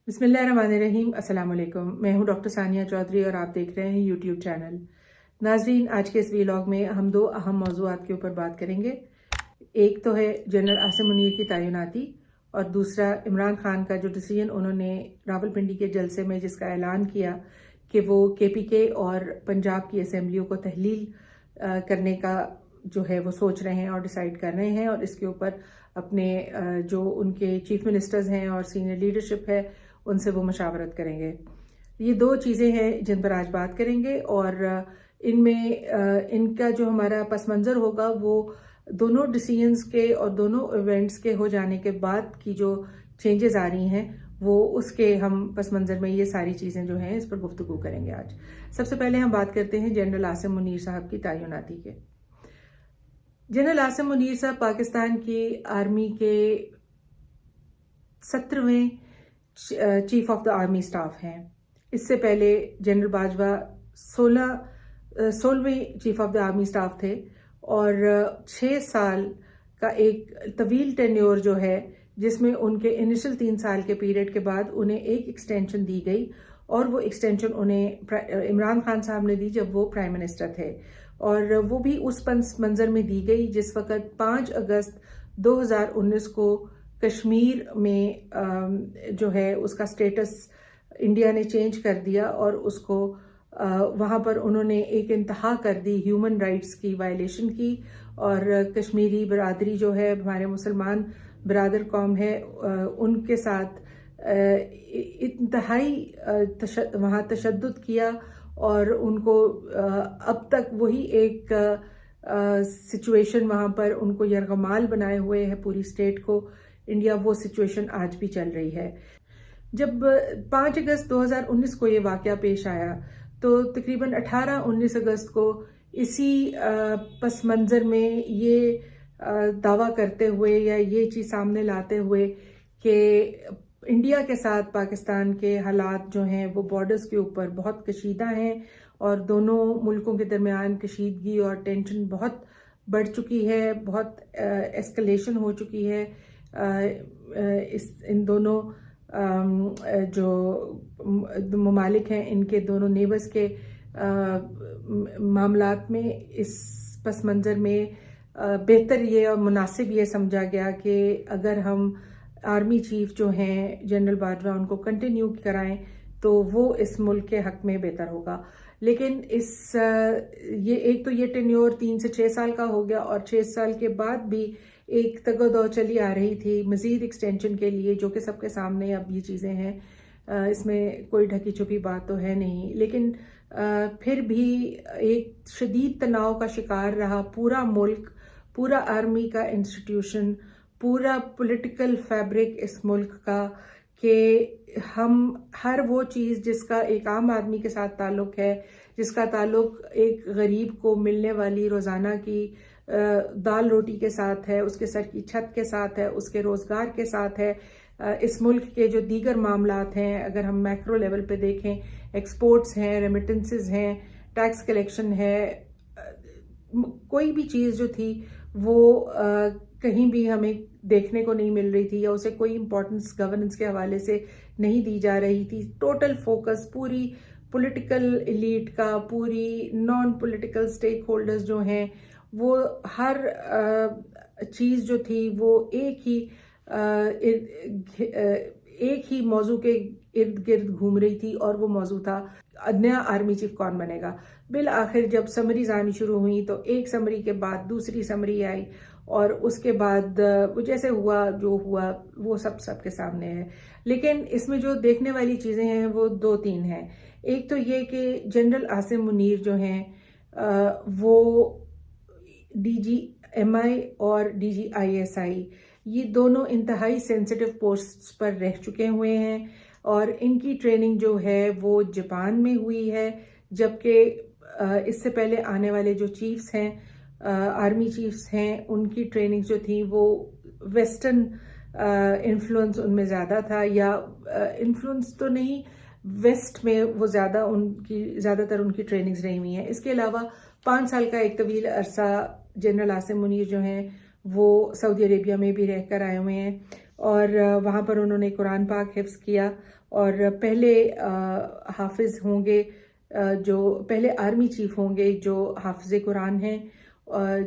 बिस्मिल्लाहिर्रहमानिर्रहीम। अस्सलाम वालेकुम। मैं हूं डॉक्टर सानिया चौधरी और आप देख रहे हैं यूट्यूब चैनल। नाजरीन, आज के इस व्लॉग में हम दो अहम मौज़ूआत के ऊपर बात करेंगे। एक तो है जनरल आसिम मुनीर की तैनाती और दूसरा इमरान खान का जो डिसीजन उन्होंने रावलपिंडी के जलसे में जिसका ऐलान किया कि वो KPK और पंजाब की असम्बलियों को तहलील करने का जो है वो सोच रहे हैं और डिसाइड कर रहे हैं, और इसके ऊपर अपने जो उनके चीफ मिनिस्टर्स हैं और सीनियर लीडरशिप है उनसे वो मशावरत करेंगे। ये दो चीज़ें हैं जिन पर आज बात करेंगे, और इनमें इनका जो हमारा पस मंज़र होगा वो दोनों डिसीजंस के और दोनों इवेंट्स के हो जाने के बाद की जो चेंजेस आ रही हैं वो उसके हम पस मंज़र में ये सारी चीज़ें जो हैं इस पर गुफ्तगू करेंगे आज। सबसे पहले हम बात करते हैं जनरल आसिम मुनीर साहब की तैनाती के। जनरल आसिम मुनीर साहब पाकिस्तान की आर्मी के 17वें chief of the army staff हैं। इससे पहले जनरल बाजवा 16वें chief of the army staff थे, और 6 साल का एक तवील टेन्योर जो है जिसमें उनके इनिशियल 3 साल के पीरियड के बाद उन्हें एक एक्सटेंशन दी गई, और वो एक्सटेंशन उन्हें इमरान खान साहब ने दी जब वो प्राइम मिनिस्टर थे, और वो भी उस मंजर में दी गई जिस वक़्त 5 अगस्त 2019 को कश्मीर में जो है उसका स्टेटस इंडिया ने चेंज कर दिया, और उसको वहाँ पर उन्होंने एक इंतहा कर दी ह्यूमन राइट्स की वायलेशन की, और कश्मीरी बरादरी जो है हमारे मुसलमान बरादर कौम है उनके साथ इंतहाई वहाँ तशद्दुद किया, और उनको अब तक वही एक सिचुएशन वहाँ पर उनको यरगमाल बनाए हुए है पूरी स्टेट को इंडिया। वो सिचुएशन आज भी चल रही है। जब 5 अगस्त 2019 को ये वाक़या पेश आया तो तकरीबन 18-19 अगस्त को इसी पस मंज़र में ये दावा करते हुए या ये चीज़ सामने लाते हुए कि इंडिया के साथ पाकिस्तान के हालात जो हैं वो बॉर्डर्स के ऊपर बहुत कशीदा हैं, और दोनों मुल्कों के दरमियान कशीदगी और टेंशन बहुत बढ़ चुकी है, बहुत एस्केलेशन हो चुकी है। इन दोनों जो ममालिक हैं इनके दोनों नेबर्स के मामलात में इस पस मंज़र में बेहतर ये और मुनासिब ये समझा गया कि अगर हम आर्मी चीफ जो हैं जनरल बाजवा उनको कंटिन्यू कराएं तो वो इस मुल्क के हक में बेहतर होगा। लेकिन ये एक तो ये टेन्योर 3 से 6 साल का हो गया, और 6 साल के बाद भी एक तगदौ चली आ रही थी मज़ीद एक्सटेंशन के लिए, जो कि सबके सामने अब ये चीज़ें हैं। इसमें कोई ढकी छुपी बात तो है नहीं, लेकिन फिर भी एक शदीद तनाव का शिकार रहा पूरा मुल्क, पूरा आर्मी का इंस्टीट्यूशन, पूरा पॉलिटिकल फैब्रिक इस मुल्क का, कि हम हर वो चीज़ जिसका एक आम आदमी के साथ ताल्लुक़ है, जिसका ताल्लुक़ एक गरीब को मिलने वाली रोज़ाना की दाल रोटी के साथ है, उसके सर की छत के साथ है, उसके रोज़गार के साथ है, इस मुल्क के जो दीगर मामलात हैं अगर हम मैक्रो लेवल पे देखें, एक्सपोर्ट्स हैं, रेमिटेंसेस हैं, टैक्स कलेक्शन है, कोई भी चीज़ जो थी वो कहीं भी हमें देखने को नहीं मिल रही थी, या उसे कोई इम्पोर्टेंस गवर्नेंस के हवाले से नहीं दी जा रही थी। टोटल फोकस पूरी पॉलिटिकल एलीट का, पूरी नॉन पॉलिटिकल स्टेक होल्डर्स जो हैं वो हर चीज़ जो थी वो एक ही मौजू के इर्द गिर्द घूम रही थी, और वो मौजू था नया आर्मी चीफ कौन बनेगा। बिल आखिर जब समरीज आनी शुरू हुई तो एक समरी के बाद दूसरी समरी आई, और उसके बाद वो जैसे हुआ जो हुआ वो सबके सामने है। लेकिन इसमें जो देखने वाली चीज़ें हैं वो 2-3 हैं। एक तो ये कि जनरल आसिम मुनीर जो हैं वो DGMI और DGISI ये दोनों इंतहाई सेंसिटिव पोस्ट्स पर रह चुके हुए हैं, और इनकी ट्रेनिंग जो है वो जापान में हुई है, जबकि इससे पहले आने वाले जो चीफ्स हैं आर्मी चीफ्स हैं उनकी ट्रेनिंग जो थी वो वेस्टर्न इन्फ्लुएंस उनमें ज़्यादा था, या इन्फ्लुएंस तो नहीं, वेस्ट में वो ज़्यादातर उनकी ट्रेनिंग्स रही हुई हैं। इसके अलावा 5 साल का एक तवील अरसा जनरल आसिम मुनीर जो हैं वो सऊदी अरेबिया में भी रहकर आए हुए हैं, और वहाँ पर उन्होंने कुरान पाक हिफ्ज़ किया और पहले हाफिज़ होंगे, जो पहले आर्मी चीफ होंगे जो हाफिज़ कुरान हैं,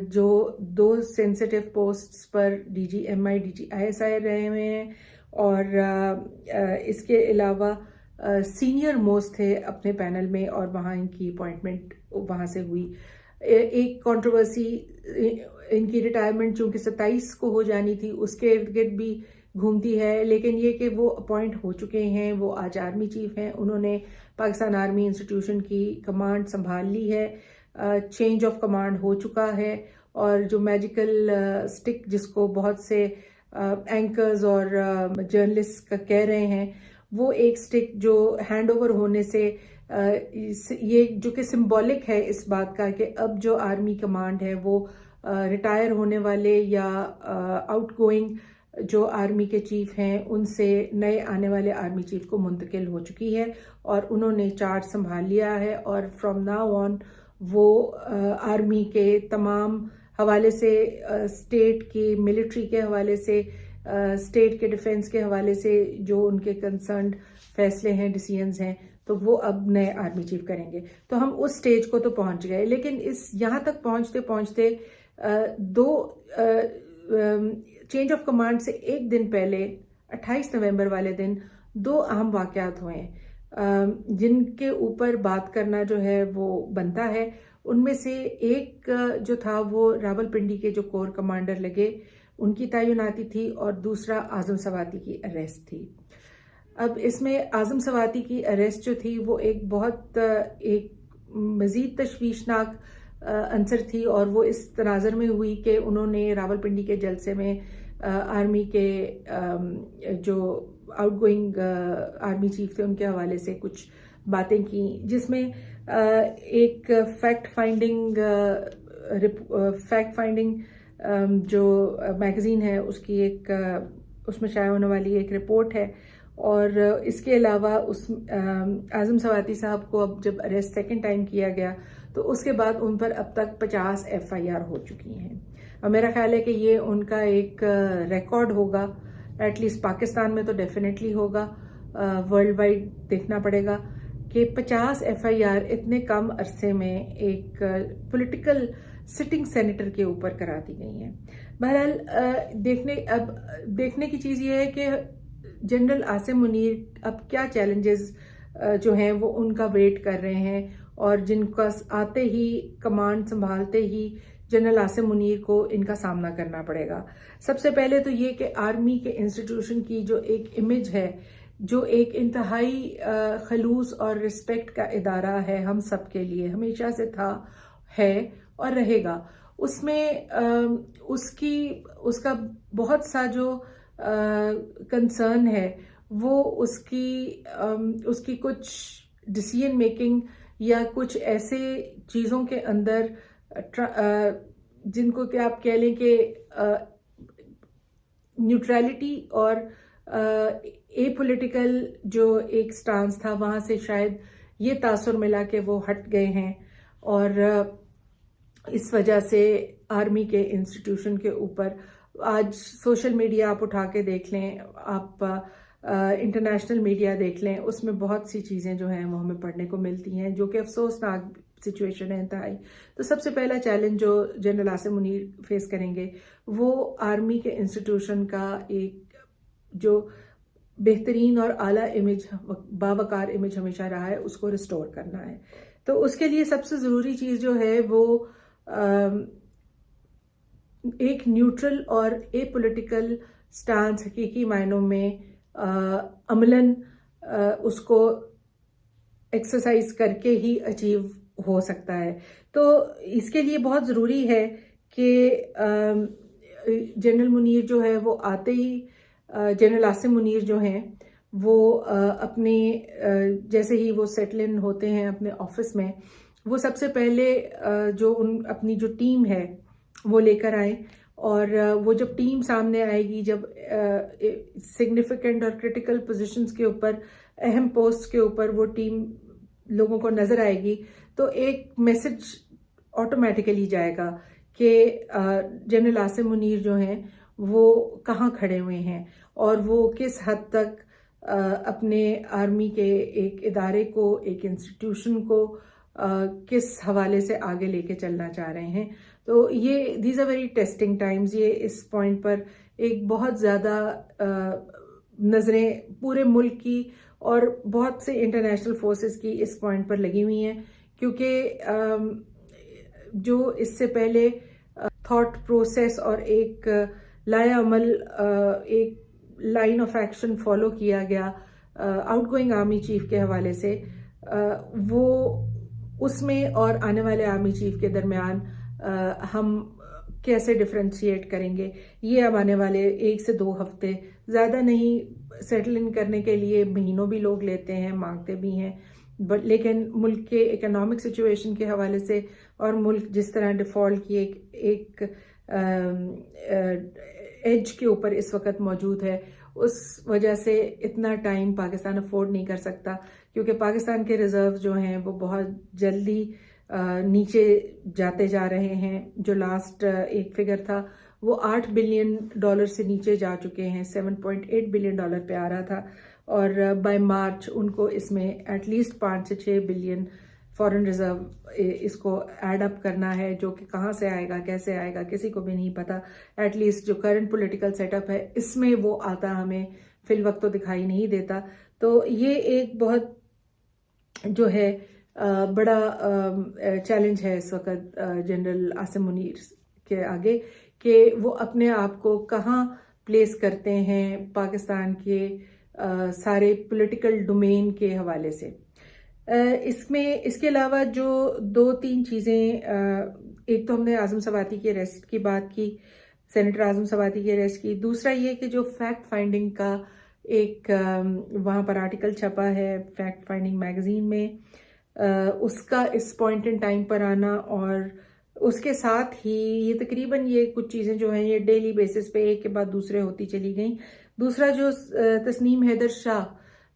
जो 2 सेंसिटिव पोस्ट्स पर DGMI DGISI रहे हुए हैं और इसके अलावा सीनियर मोस्ट थे अपने पैनल में और वहाँ इनकी अपॉइंटमेंट वहाँ से हुई। एक कंट्रोवर्सी इनकी रिटायरमेंट चूँकि 27 को हो जानी थी उसके इर्द गिर्द भी घूमती है, लेकिन ये कि वो अपॉइंट हो चुके हैं, वो आज आर्मी चीफ हैं, उन्होंने पाकिस्तान आर्मी इंस्टीट्यूशन की कमांड संभाल ली है, चेंज ऑफ कमांड हो चुका है और जो मैजिकल स्टिक जिसको बहुत से एंकर्स और जर्नलिस्ट कह रहे हैं, वो एक स्टिक जो हैंड ओवर होने से ये जो कि सिंबॉलिक है इस बात का कि अब जो आर्मी कमांड है वो रिटायर होने वाले या आउटगोइंग जो आर्मी के चीफ हैं उनसे नए आने वाले आर्मी चीफ को मुंतकिल हो चुकी है और उन्होंने चार्ज संभाल लिया है और फ्रॉम नाउ ऑन वो आर्मी के तमाम हवाले से, स्टेट की मिलिट्री के हवाले से, स्टेट के डिफेंस के हवाले से जो उनके कंसर्न फैसले हैं, डिसीजंस हैं, तो वो अब नए आर्मी चीफ करेंगे। तो हम उस स्टेज को तो पहुंच गए, लेकिन इस यहाँ तक पहुंचते पहुंचते दो चेंज ऑफ कमांड से एक दिन पहले 28 नवंबर वाले दिन 2 अहम वाकयात हुए हैं जिनके ऊपर बात करना जो है वो बनता है। उनमें से एक जो था वो रावलपिंडी के जो कोर कमांडर लगे उनकी तैनाती थी और दूसरा आजम सवाती की अरेस्ट थी। अब इसमें आजम सवाती की अरेस्ट जो थी वो एक बहुत एक मज़ीद तशवीशनाक अंसर थी और वो इस तनाज़र में हुई कि उन्होंने रावलपिंडी के जलसे में आर्मी के जो आउटगोइंग आर्मी चीफ थे उनके हवाले से कुछ बातें की, जिसमें एक फैक्ट फाइंडिंग जो मैगजीन है उसकी एक उसमें शाया होने वाली एक रिपोर्ट है और इसके अलावा उस आजम सवाती साहब को अब जब अरेस्ट सेकंड टाइम किया गया तो उसके बाद उन पर अब तक 50 FIR हो चुकी हैं और मेरा ख्याल है कि ये उनका एक रिकॉर्ड होगा, एटलीस्ट पाकिस्तान में तो डेफिनेटली होगा, वर्ल्ड वाइड देखना पड़ेगा कि 50 FIR इतने कम अरसे में एक पॉलिटिकल सिटिंग सेनेटर के ऊपर करा दी गई हैं। बहरहाल देखने की चीज़ ये है कि जनरल आसिम मुनीर अब क्या चैलेंजेस जो हैं वो उनका वेट कर रहे हैं और जिनका आते ही कमांड संभालते ही जनरल आसिम मुनीर को इनका सामना करना पड़ेगा। सबसे पहले तो ये कि आर्मी के इंस्टीट्यूशन की जो एक इमेज है, जो एक इंतहाई खलूस और रिस्पेक्ट का इदारा है हम सब के लिए, हमेशा से था, है और रहेगा, उसमें उसका बहुत सा जो कंसर्न है वो उसकी कुछ डिसीजन मेकिंग या कुछ ऐसे चीज़ों के अंदर जिनको कि आप कह लें कि न्यूट्रलिटी और एपॉलिटिकल जो एक स्टांस था वहाँ से शायद ये तासुर मिला कि वो हट गए हैं और इस वजह से आर्मी के इंस्टीट्यूशन के ऊपर आज सोशल मीडिया आप उठा के देख लें, आप इंटरनेशनल मीडिया देख लें, उसमें बहुत सी चीज़ें जो हैं वो हमें पढ़ने को मिलती हैं जो कि अफसोसनाक सिचुएशन है इंतहाई। तो सबसे पहला चैलेंज जो जनरल आसिम मुनीर फेस करेंगे वो आर्मी के इंस्टीट्यूशन का एक जो बेहतरीन और आला इमेज, बावकार इमेज हमेशा रहा है, उसको रिस्टोर करना है। तो उसके लिए सबसे ज़रूरी चीज़ जो है वो एक न्यूट्रल और एपॉलिटिकल स्टांस हकीकी मायनों में अमलन उसको एक्सरसाइज करके ही अचीव हो सकता है। तो इसके लिए बहुत ज़रूरी है कि जनरल मुनीर जो है वो आते ही जनरल आसिम मुनीर जो हैं वो अपने जैसे ही वो सेटल इन होते हैं अपने ऑफिस में, वो सबसे पहले जो अपनी जो टीम है वो लेकर आए और वो जब टीम सामने आएगी, जब सिग्निफिकेंट और क्रिटिकल पोजीशंस के ऊपर, अहम पोस्ट के ऊपर वो टीम लोगों को नजर आएगी तो एक मैसेज ऑटोमेटिकली जाएगा कि जनरल आसिम मुनीर जो हैं वो कहाँ खड़े हुए हैं और वो किस हद तक अपने आर्मी के एक इदारे को, एक इंस्टीट्यूशन को किस हवाले से आगे लेके चलना चाह रहे हैं। तो ये these are very testing times. ये इस पॉइंट पर एक बहुत ज़्यादा नज़रें पूरे मुल्क की और बहुत से इंटरनेशनल फोर्सेस की इस पॉइंट पर लगी हुई हैं, क्योंकि जो इससे पहले थॉट प्रोसेस और एक लाया अमल, एक लाइन ऑफ एक्शन फॉलो किया गया आउटगोइंग आर्मी चीफ के हवाले से, वो उसमें और आने वाले आर्मी चीफ के दरमियान हम कैसे डिफ्रेंशिएट करेंगे, ये अब आने वाले 1 से 2 हफ्ते, ज़्यादा नहीं, सेटल इन करने के लिए महीनों भी लोग लेते हैं, मांगते भी हैं, बट लेकिन मुल्क के इकोनॉमिक सिचुएशन के हवाले से और मुल्क जिस तरह डिफ़ॉल्ट की एक एज के ऊपर इस वक्त मौजूद है, उस वजह से इतना टाइम पाकिस्तान अफोर्ड नहीं कर सकता, क्योंकि पाकिस्तान के रिजर्व जो हैं वो बहुत जल्दी नीचे जाते जा रहे हैं। जो लास्ट एक फिगर था वो $8 बिलियन से नीचे जा चुके हैं, $7.8 बिलियन पे आ रहा था, और बाय मार्च उनको इसमें एटलीस्ट 5 से 6 बिलियन फॉरेन रिजर्व इसको ऐड अप करना है, जो कि कहाँ से आएगा, कैसे आएगा, किसी को भी नहीं पता। एटलीस्ट जो करंट पॉलिटिकल सेटअप है इसमें वो आता हमें फिल वक्त तो दिखाई नहीं देता। तो ये एक बहुत जो है बड़ा चैलेंज है इस वक्त जनरल आसिम मुनीर के आगे, कि वो अपने आप को कहाँ प्लेस करते हैं पाकिस्तान के सारे पॉलिटिकल डोमेन के हवाले से। इसमें इसके अलावा जो 2-3 चीज़ें, एक तो हमने आज़म सवाती के अरेस्ट की बात की, सेनेटर आज़म सवाती के अरेस्ट की। दूसरा ये कि जो फैक्ट फाइंडिंग का एक वहाँ पर आर्टिकल छपा है फैक्ट फाइंडिंग मैगजीन में, उसका इस पॉइंट इन टाइम पर आना, और उसके साथ ही ये तकरीबन ये कुछ चीज़ें जो हैं ये डेली बेसिस पे एक के बाद दूसरे होती चली गई। दूसरा जो तस्नीम हैदर शाह,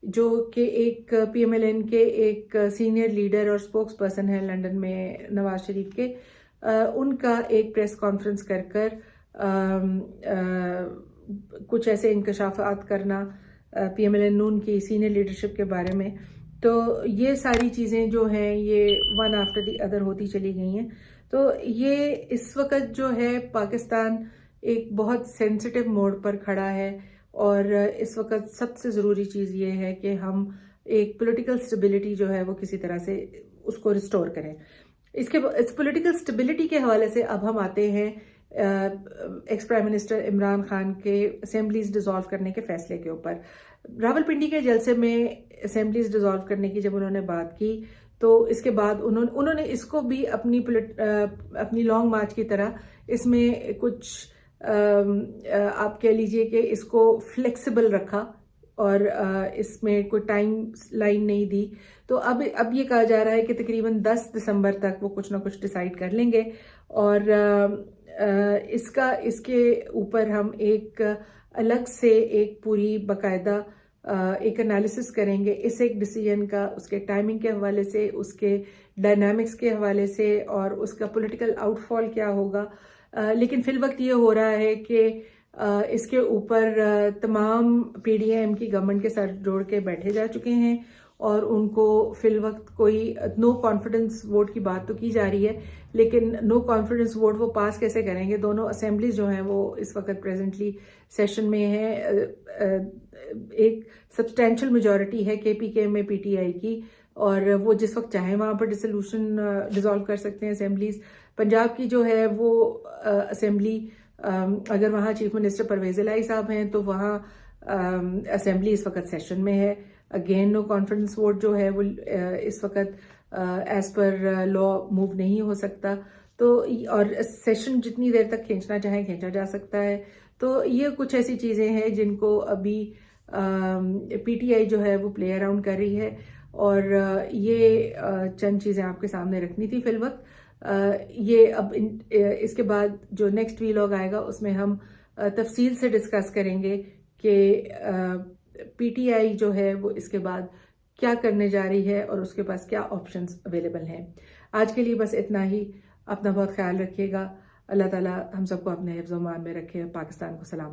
जो कि एक PMLN के एक सीनियर लीडर और स्पोक्स पर्सन है लंदन में नवाज शरीफ के, उनका एक प्रेस कॉन्फ्रेंस कर कुछ ऐसे इंकशाफात करना PMLN नून की सीनियर लीडरशिप के बारे में। तो ये सारी चीज़ें जो हैं ये वन आफ्टर दी अदर होती चली गई हैं। तो ये इस वक्त जो है पाकिस्तान एक बहुत सेंसिटिव मोड पर खड़ा है, और इस वक्त सबसे ज़रूरी चीज़ ये है कि हम एक पॉलिटिकल स्टेबिलिटी जो है वो किसी तरह से उसको रिस्टोर करें। इस पॉलिटिकल स्टेबिलिटी के हवाले से अब हम आते हैं ex prime minister Imran Khan के असेंबलीज डिसॉल्व करने के फैसले के ऊपर। रावलपिंडी के जलसे में असेंबलीज डिसॉल्व करने की जब उन्होंने बात की, तो इसके बाद उन्होंने इसको भी अपनी लॉन्ग मार्च की तरह इसमें कुछ आप कह लीजिए कि इसको फ्लेक्सिबल रखा, और इसमें कोई टाइम लाइन नहीं दी। तो अब ये कहा जा रहा है कि तकरीबन 10 दिसंबर तक वो कुछ ना कुछ डिसाइड कर लेंगे, और इसके ऊपर हम एक अलग से एक पूरी बाकायदा एक एनालिसिस करेंगे इस एक डिसीजन का, उसके टाइमिंग के हवाले से, उसके डायनामिक्स के हवाले से, और उसका पॉलिटिकल आउटफॉल क्या होगा। लेकिन फिल वक्त ये हो रहा है कि इसके ऊपर तमाम PDM की गवर्नमेंट के साथ जोड़ के बैठे जा चुके हैं, और उनको फिल वक्त कोई नो कॉन्फिडेंस वोट की बात तो की जा रही है, लेकिन नो कॉन्फिडेंस वोट वो पास कैसे करेंगे। दोनों असेंबलीज जो हैं वो इस वक्त प्रेजेंटली सेशन में है। एक सब्सटैंशियल मेजॉरिटी है KPK में PTI की, और वो जिस वक्त चाहे वहाँ पर डिसॉल्व कर सकते हैं असेंबलीज। पंजाब की जो है वो असेंबली, अगर वहाँ चीफ मिनिस्टर परवेज इलाही साहब हैं तो वहाँ असेंबली इस वक्त सेशन में है। अगेन नो कॉन्फिडेंस वोट जो है वो इस वक्त एज पर लॉ मूव नहीं हो सकता। तो और सेशन जितनी देर तक खींचना चाहे खींचा जा सकता है। तो ये कुछ ऐसी चीज़ें हैं जिनको अभी PTI जो है वो प्ले अराउंड कर रही है, और ये चंद चीज़ें आपके सामने रखनी थी फिल वक्त। ये अब इसके बाद जो नेक्स्ट वीलॉग आएगा उसमें हम तफसील से डिस्कस करेंगे कि PTI जो है वो इसके बाद क्या करने जा रही है और उसके पास क्या ऑप्शंस अवेलेबल हैं। आज के लिए बस इतना ही। अपना बहुत ख्याल रखिएगा। अल्लाह ताला हम सबको अपने हिफ्ज़-ओ-मान में रखे। पाकिस्तान को सलाम।